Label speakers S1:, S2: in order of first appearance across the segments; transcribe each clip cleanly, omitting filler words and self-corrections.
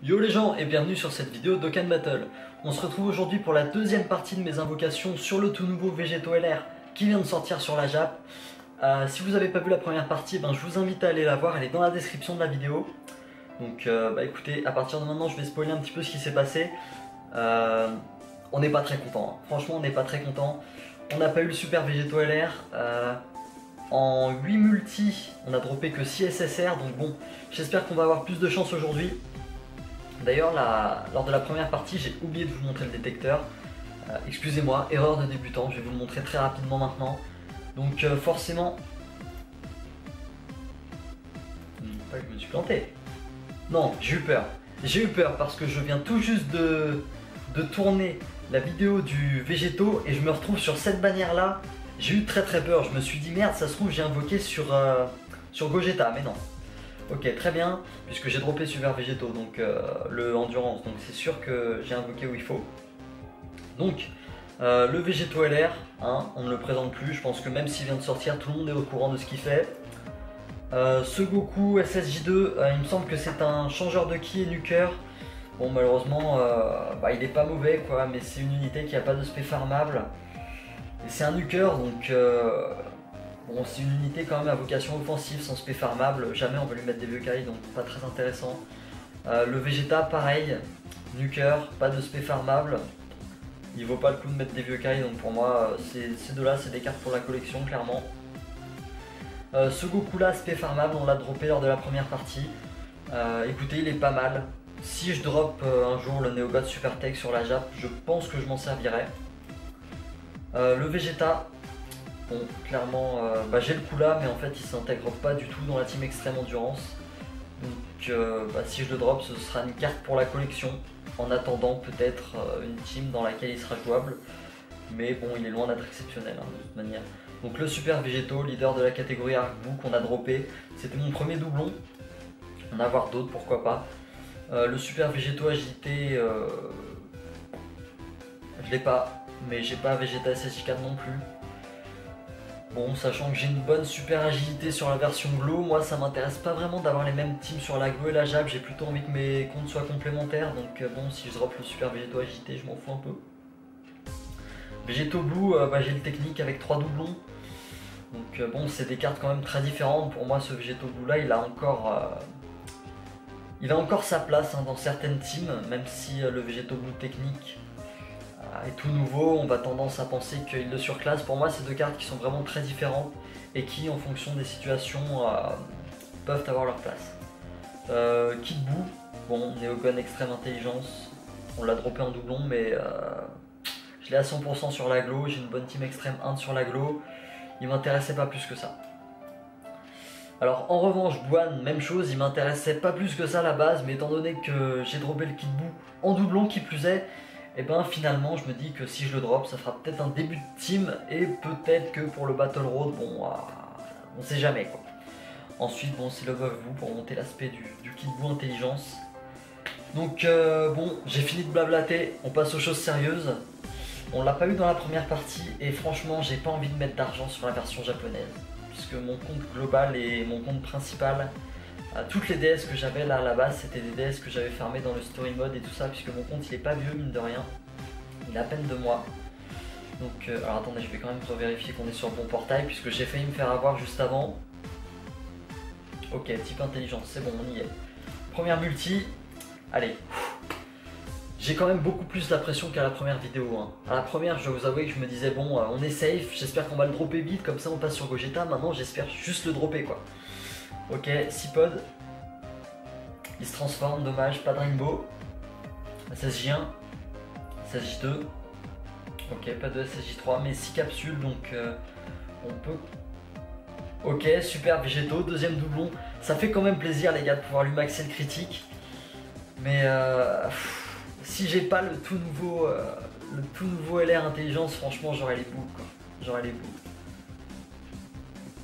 S1: Yo les gens et bienvenue sur cette vidéo d'Okkan Battle. On se retrouve aujourd'hui pour la deuxième partie de mes invocations sur le tout nouveau Végéto LR qui vient de sortir sur la Jap. Si vous n'avez pas vu la première partie, je vous invite à aller la voir, elle est dans la description de la vidéo. Donc écoutez, à partir de maintenant je vais spoiler un petit peu ce qui s'est passé. On n'est pas très content, hein. Franchement on n'est pas très content. On n'a pas eu le super Végéto LR. En 8 multi, on a droppé que 6 SSR, donc bon, j'espère qu'on va avoir plus de chance aujourd'hui. D'ailleurs, lors de la première partie, j'ai oublié de vous montrer le détecteur. Excusez-moi, erreur de débutant, je vais vous le montrer très rapidement maintenant. Donc forcément... Pas que je me suis planté. Non, j'ai eu peur. J'ai eu peur parce que je viens tout juste de tourner la vidéo du Végéto et je me retrouve sur cette bannière-là. J'ai eu très peur, je me suis dit merde, ça se trouve j'ai invoqué sur Gogeta, mais non. Ok, très bien, puisque j'ai droppé Super Végéto, donc le Endurance, donc c'est sûr que j'ai invoqué où il faut. Donc, le Végéto LR, hein, on ne le présente plus, je pense que même s'il vient de sortir, tout le monde est au courant de ce qu'il fait. Ce Goku SSJ2, il me semble que c'est un changeur de ki et nuker. Bon, malheureusement, il est pas mauvais, quoi, mais c'est une unité qui n'a pas de spé farmable. Et c'est un nuker, donc... Bon, c'est une unité quand même à vocation offensive sans spé farmable, jamais on va lui mettre des Vieux-Kai, donc pas très intéressant. Le Vegeta, pareil, nuker, pas de spé farmable, il vaut pas le coup de mettre des Vieux-Kai, donc pour moi, ces deux-là, c'est des cartes pour la collection, clairement. Ce Goku-là, spé farmable, on l'a droppé lors de la première partie. Écoutez, il est pas mal. Si je drop un jour le Neogod Super Tech sur la Jap, je pense que je m'en servirai. Le Vegeta... Bon, clairement, j'ai le coup là, mais en fait il s'intègre pas du tout dans la team Extreme Endurance. Donc si je le drop, ce sera une carte pour la collection. En attendant peut-être une team dans laquelle il sera jouable. Mais bon, il est loin d'être exceptionnel, hein, de toute manière. Donc le Super Végéto, leader de la catégorie Arc-Bout qu'on a droppé. C'était mon premier doublon. On va avoir d'autres, pourquoi pas. Le Super Végéto Agilité, je l'ai pas. Mais j'ai pas Vegeta SSJ4 non plus. Bon, sachant que j'ai une bonne super agilité sur la version Glow, moi ça m'intéresse pas vraiment d'avoir les mêmes teams sur la Glow et la Jab, j'ai plutôt envie que mes comptes soient complémentaires, donc bon, si je drop le super Végéto agilité, je m'en fous un peu. Végéto Blue, j'ai le technique avec 3 doublons, donc bon, c'est des cartes quand même très différentes. Pour moi, ce Végéto Blue là, il a encore sa place, hein, dans certaines teams, même si le Végéto Blue technique est tout nouveau, on va tendance à penser qu'il le surclasse. Pour moi, c'est deux cartes qui sont vraiment très différentes et qui, en fonction des situations, peuvent avoir leur place. Kid Buu, bon, Neogon Extrême Intelligence, on l'a droppé en doublon, mais je l'ai à 100% sur la Glow, j'ai une bonne team Extrême 1 sur la Glow, il m'intéressait pas plus que ça. Alors en revanche, Buan, même chose, il m'intéressait pas plus que ça à la base, mais étant donné que j'ai droppé le Kid Buu en doublon qui plus est, et finalement je me dis que si je le drop, ça fera peut-être un début de team et peut-être que pour le Battle Road, bon, on sait jamais quoi. Ensuite, bon, c'est Love of Vous pour monter l'aspect du Kid Buu Intelligence. Donc bon, j'ai fini de blablater, on passe aux choses sérieuses. On l'a pas eu dans la première partie et franchement, j'ai pas envie de mettre d'argent sur la version japonaise. Puisque mon compte global et mon compte principal, toutes les DS que j'avais là à la base, c'était des DS que j'avais farmé dans le story mode et tout ça, puisque mon compte il est pas vieux mine de rien, il a à peine 2 mois. Donc alors attendez, je vais quand même revérifier qu'on est sur le bon portail, puisque j'ai failli me faire avoir juste avant. Ok, type intelligence, c'est bon, on y est. Première multi, allez. J'ai quand même beaucoup plus la pression qu'à la première vidéo, hein. À la première, je dois vous avouer que je me disais bon, on est safe, j'espère qu'on va le dropper vite, comme ça on passe sur Gogeta. Maintenant j'espère juste le dropper quoi. Ok, 6 pods. Il se transforme, dommage, pas de rainbow. SSJ1, SSJ2. Ok, pas de SSJ3, mais 6 capsules, donc on peut... Ok, super Végéto, deuxième doublon. Ça fait quand même plaisir les gars de pouvoir lui maxer le critique. Mais si j'ai pas le tout nouveau LR Intelligence, franchement j'aurais les bouts quoi. J'aurais les bouts.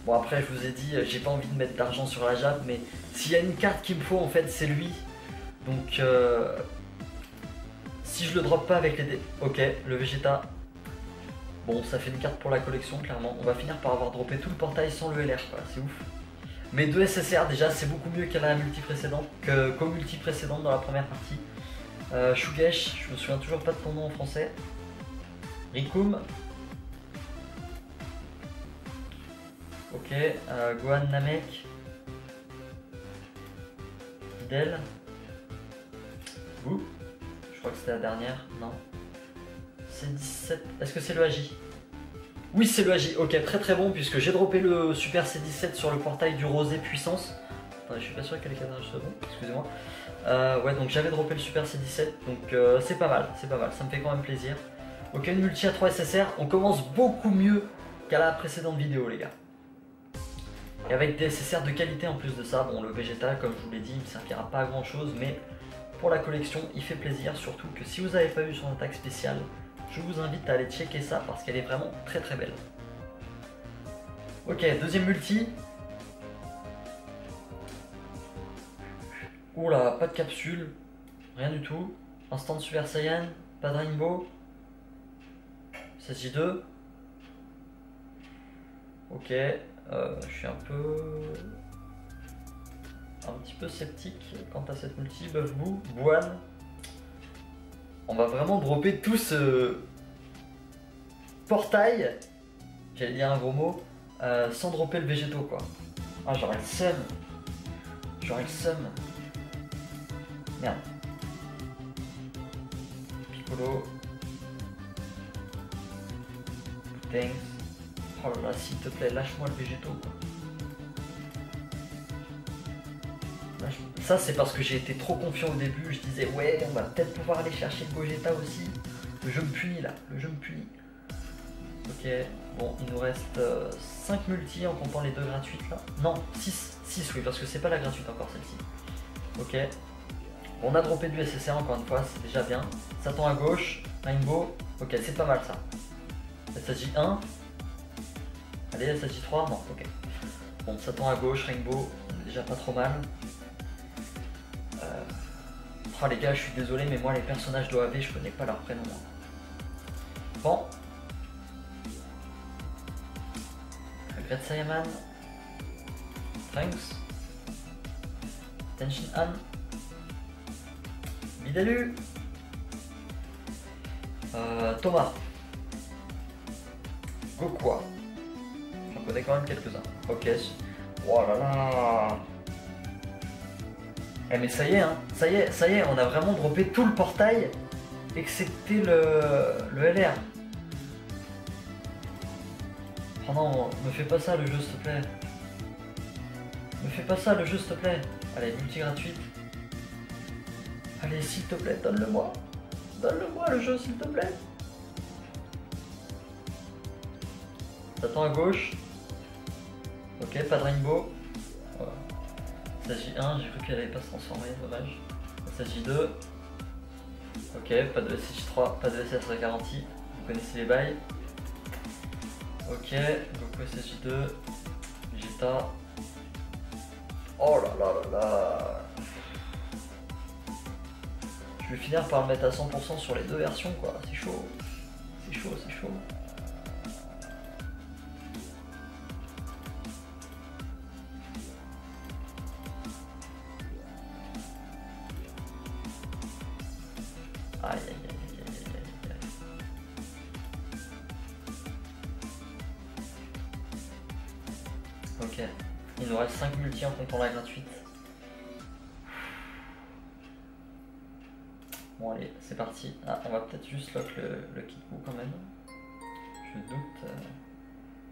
S1: Bon après je vous ai dit, j'ai pas envie de mettre d'argent sur la Jap, mais s'il y a une carte qu'il me faut en fait c'est lui. Donc si je le drop pas avec les dés... Ok, le Vegeta. Bon, ça fait une carte pour la collection clairement. On va finir par avoir droppé tout le portail sans le LR quoi, c'est ouf. Mais 2 SSR déjà c'est beaucoup mieux qu'à la multi précédente, qu'au multi précédente dans la première partie. Shugesh, je me souviens toujours pas de ton nom en français. Rikum. Ok, Gohan Namek. Videl. Vous. Je crois que c'était la dernière, non. C'est 17. Est-ce que c'est le AJ? Oui, c'est le AJ. Ok, très très bon puisque j'ai droppé le Super C17 sur le portail du Rosé Puissance. Attendez, je suis pas sûr que les cadrages soient bons, excusez-moi. Ouais, donc j'avais droppé le Super C17, donc c'est pas mal, ça me fait quand même plaisir. Ok, une multi à 3 SSR, on commence beaucoup mieux qu'à la précédente vidéo, les gars. Et avec des SSR de qualité en plus de ça, bon, le végétal, comme je vous l'ai dit, il ne servira pas à grand chose, mais pour la collection, il fait plaisir, surtout que si vous n'avez pas eu son attaque spéciale, je vous invite à aller checker ça parce qu'elle est vraiment très très belle. Ok, deuxième multi. Oula, pas de capsule, rien du tout. Instant Super Saiyan, pas de Rainbow. SSJ2. Ok, je suis un petit peu sceptique quant à cette multi. Buff Boo, Buan. On va vraiment dropper tout ce portail, j'allais dire un gros mot, sans dropper le végétaux quoi. Ah, j'aurais le seum. J'aurais le seum. Merde. Piccolo. Thanks. Oh là là, s'il te plaît, lâche-moi le végétaux quoi. Ça c'est parce que j'ai été trop confiant au début, je disais ouais on va peut-être pouvoir aller chercher le Gogeta aussi. Le jeu me punit là, le jeu me punit. Ok, bon il nous reste 5 multi en comptant les 2 gratuites là. Non, 6 oui parce que c'est pas la gratuite encore celle-ci. Ok, on a droppé du SSR encore une fois, c'est déjà bien. Satan à gauche, Rainbow, ok c'est pas mal ça. SSJ1, allez SSJ3, non ok. Bon Satan à gauche, Rainbow, déjà pas trop mal. Oh les gars, je suis désolé, mais moi les personnages d'OAV, je connais pas leur prénom. Bon. Regret Saiyaman. Trunks. Tenshin Han. Vidalu. Thomas. Gokwa. J'en connais quand même quelques-uns. Ok. Oh là là. Eh mais ça y est, hein, ça y est, on a vraiment droppé tout le portail, excepté le LR. Oh non, me fais pas ça le jeu s'il te plaît. Me fais pas ça le jeu s'il te plaît. Allez, multi gratuite. Allez, s'il te plaît, donne-le-moi. Donne-le-moi le jeu s'il te plaît. T'attends à gauche. Ok, pas de Rainbow. Voilà. SSJ1, j'ai cru qu'elle allait pas se transformer, dommage. SSJ2. Ok, pas de SSJ3, pas de SSR garantie. Vous connaissez les bails. Ok, Goku SSJ2. Vegeta. Oh là là là là. Je vais finir par le mettre à 100% sur les 2 versions quoi, c'est chaud. C'est chaud, c'est chaud. Aïe aïe aïe aïe aïe aïe aïe. Ok, il nous reste 5 multi en comptant la gratuite. Bon allez, c'est parti. Ah, on va peut-être juste lock le Kiku quand même. Je doute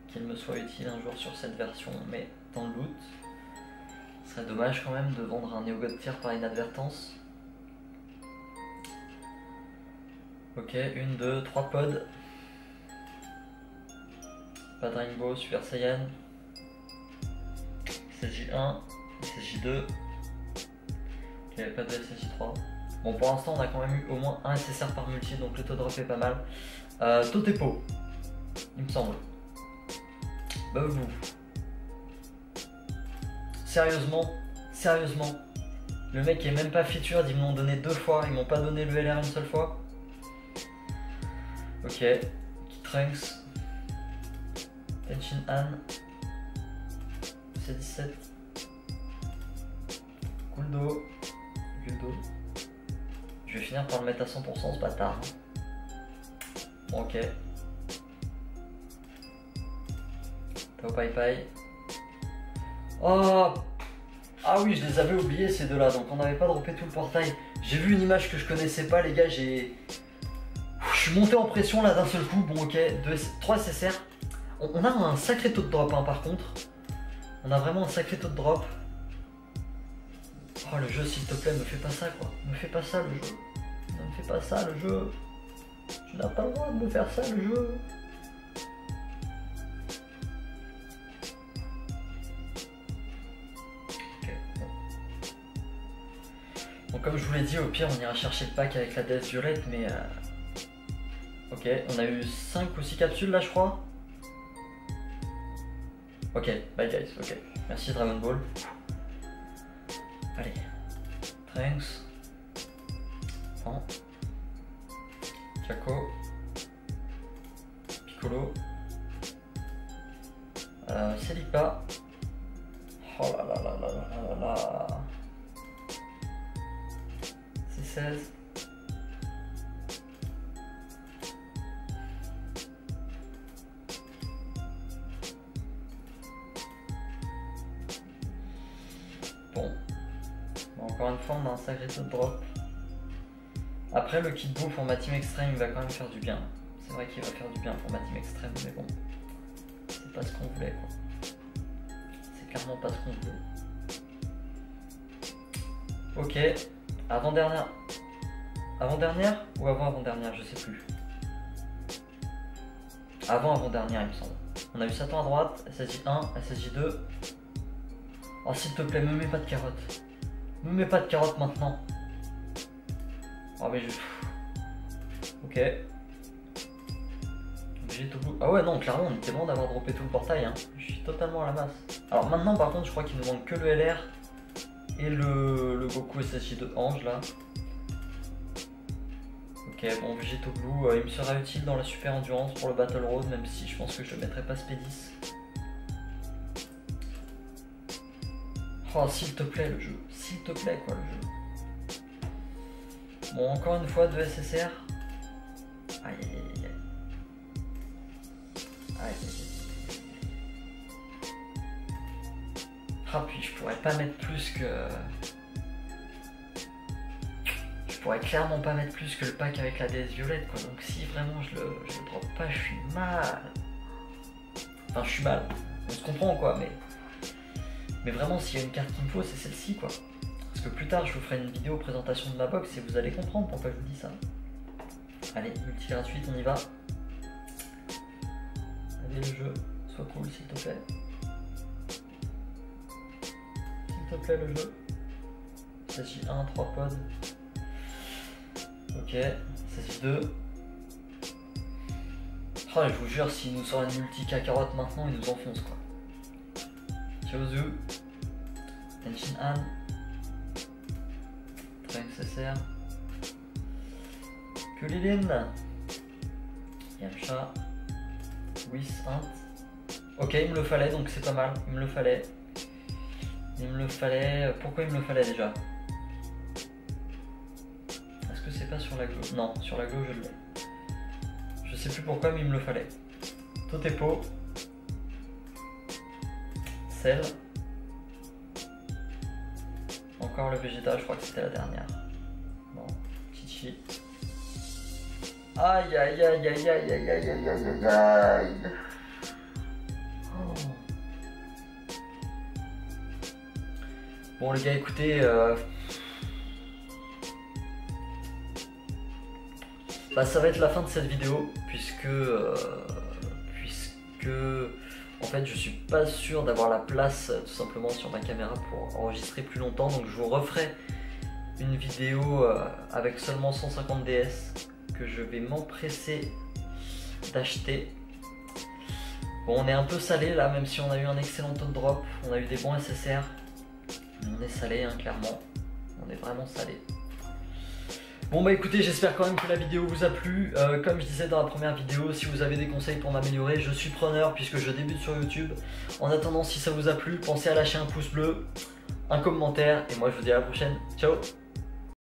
S1: qu'il me soit utile un jour sur cette version, mais dans le doute, ce serait dommage quand même de vendre un Neo God Tier par inadvertance. Ok, 1, 2, 3 pods. Pas de Rainbow, Super Saiyan. SSJ1, SSJ2. Ok, pas de SSJ3. Bon, pour l'instant, on a quand même eu au moins un SSR par multi, donc le taux de drop est pas mal. Totepo, il me semble. Bah vous. Sérieusement, le mec est même pas featured, ils m'ont donné 2 fois, ils m'ont pas donné le LR une seule fois. Ok, Trunks, Tenshin Han, C17, Guldo. Guldo. Je vais finir par le mettre à 100% ce bâtard. Bon, ok. Tao Pai Pai. Oh! Ah oui, je les avais oubliés ces deux-là, donc on n'avait pas droppé tout le portail. J'ai vu une image que je connaissais pas, les gars, Je suis monté en pression là d'un seul coup. Bon, ok, 3 SSR. On a un sacré taux de drop, hein, par contre. On a vraiment un sacré taux de drop. Oh, le jeu, s'il te plaît, me fais pas ça, quoi. Me fais pas ça, le jeu. Ne me fais pas ça, le jeu. Tu n'as pas le droit de me faire ça, le jeu. Bon, comme je vous l'ai dit, au pire on ira chercher le pack avec la déesse violette, mais ok, on a eu 5 ou 6 capsules là je crois. Ok, bye guys, ok. Merci Dragon Ball. Allez. Trunks. Pan. Jaco. Piccolo. Celica. Oh là là là là là là là. 16. Bon. Encore une fois, on a un sacré taux de drop. Après, le kit bouffe pour ma team extrême, il va quand même faire du bien. C'est vrai qu'il va faire du bien pour ma team extrême, mais bon. C'est pas ce qu'on voulait, quoi. C'est clairement pas ce qu'on voulait. Ok. Avant-dernière. Avant-dernière ou avant-avant-dernière, je sais plus. Avant-avant-dernière, il me semble. On a eu Satan à droite, SSJ 1, SSJ 2. Oh, s'il te plaît, me mets pas de carottes. Me mets pas de carottes maintenant. Oh, mais je. Ok. Ah ouais, non, clairement, on était bon d'avoir droppé tout le portail. Hein. Je suis totalement à la masse. Alors maintenant, par contre, je crois qu'il nous manque que le LR. Et le Goku SSJ de Ange là. Ok, bon, Végéto Blue, il me sera utile dans la super endurance pour le Battle Road, même si je pense que je ne mettrai pas Spédis. Oh, s'il te plaît, le jeu. S'il te plaît, quoi, le jeu. Bon, encore une fois, 2 SSR. Aïe, aïe, aïe, aïe. Aïe, aïe, aïe. Ah, puis je pourrais pas mettre plus que... Je pourrais clairement pas mettre plus que le pack avec la déesse violette, quoi. Donc si vraiment je le drop pas, je suis mal. Enfin, je suis mal. On se comprend, quoi, mais vraiment, s'il y a une carte qu'il me faut, c'est celle-ci, quoi. Parce que plus tard, je vous ferai une vidéo présentation de ma box et vous allez comprendre pourquoi je vous dis ça. Allez, multi gratuite, on y va. Allez, le jeu, sois cool, s'il te plaît. S'il te plaît, le jeu. Session 1, 3 pods. Ok, Session 2. Oh, je vous jure, s'il nous sort une multi Kakarot maintenant, il nous enfonce, quoi. Chiozu. Tenshin Han. Trunks SSR. Kulilin. Yamcha. Whis Int. Ok, il me le fallait, donc c'est pas mal. Il me le fallait. Il me le fallait. Pourquoi il me le fallait déjà? Est-ce que c'est pas sur la glow? Non, sur la glow je l'ai. Je sais plus pourquoi, mais il me le fallait. Totepo. Cell. Encore le Vegeta, je crois que c'était la dernière. Bon, Chichi. Aïe aïe aïe aïe aïe aïe aïe aïe aïe aïe. Oh. Bon les gars, écoutez, bah, ça va être la fin de cette vidéo puisque en fait je suis pas sûr d'avoir la place tout simplement sur ma caméra pour enregistrer plus longtemps, donc je vous referai une vidéo avec seulement 150 DS que je vais m'empresser d'acheter. Bon, on est un peu salé là, même si on a eu un excellent taux de drop, on a eu des bons SSR, mais on est salé hein, clairement, on est vraiment salé. Bon bah écoutez, j'espère quand même que la vidéo vous a plu. Comme je disais dans la première vidéo, si vous avez des conseils pour m'améliorer, je suis preneur puisque je débute sur YouTube. En attendant, si ça vous a plu, pensez à lâcher un pouce bleu. un commentaire et moi je vous dis à la prochaine. Ciao!